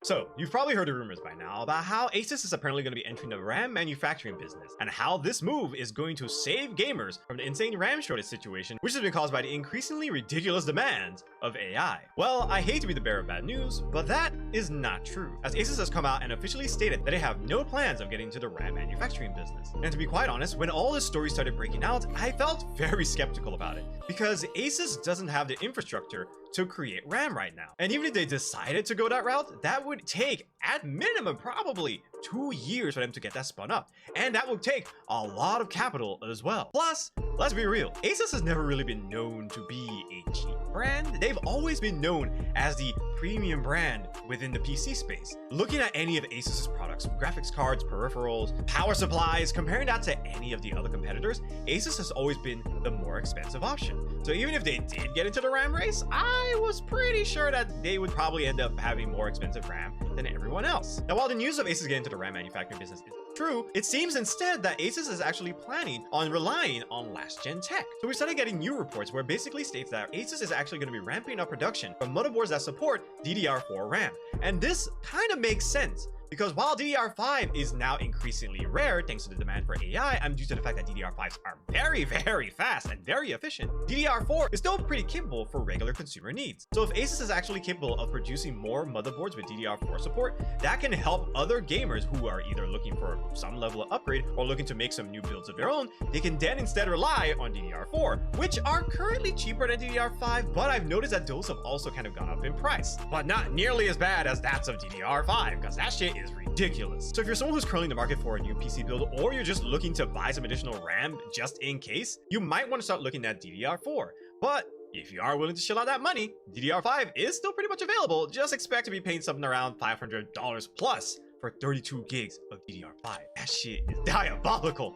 So, you've probably heard the rumors by now about how Asus is apparently going to be entering the RAM manufacturing business, and how this move is going to save gamers from the insane RAM shortage situation, which has been caused by the increasingly ridiculous demands of AI. Well, I hate to be the bearer of bad news, but that is not true, as Asus has come out and officially stated that they have no plans of getting into the RAM manufacturing business. And to be quite honest, when all this story started breaking out, I felt very skeptical about it, because Asus doesn't have the infrastructure to create RAM right now. And even if they decided to go that route, that would take, at minimum, probably 2 years for them to get that spun up. And that would take a lot of capital as well. Plus, let's be real, Asus has never really been known to be a cheap brand. They've always been known as the premium brand within the PC space. Looking at any of Asus's products, graphics cards, peripherals, power supplies, comparing that to any of the other competitors, Asus has always been the more expensive option. So even if they did get into the RAM race, I was pretty sure that they would probably end up having more expensive RAM than everyone else. Now, while the news of Asus getting into the RAM manufacturing business is true, it seems instead that Asus is actually planning on relying on last-gen tech. So we started getting new reports where it basically states that Asus is actually going to be ramping up production for motherboards that support DDR4 RAM. And this kind of makes sense, because while DDR5 is now increasingly rare thanks to the demand for AI, and due to the fact that DDR5s are very fast and very efficient, DDR4 is still pretty capable for regular consumer needs. So if Asus is actually capable of producing more motherboards with DDR4 support, that can help other gamers who are either looking for some level of upgrade or looking to make some new builds of their own. They can then instead rely on DDR4, which are currently cheaper than DDR5, but I've noticed that those have also kind of gone up in price, but not nearly as bad as that's of DDR5, because that shit is ridiculous. So if you're someone who's currently in the market for a new PC build, or you're just looking to buy some additional RAM just in case, you might want to start looking at DDR4. But if you are willing to shell out that money, DDR5 is still pretty much available. Just expect to be paying something around $500 plus for 32 gigs of DDR5. That shit is diabolical.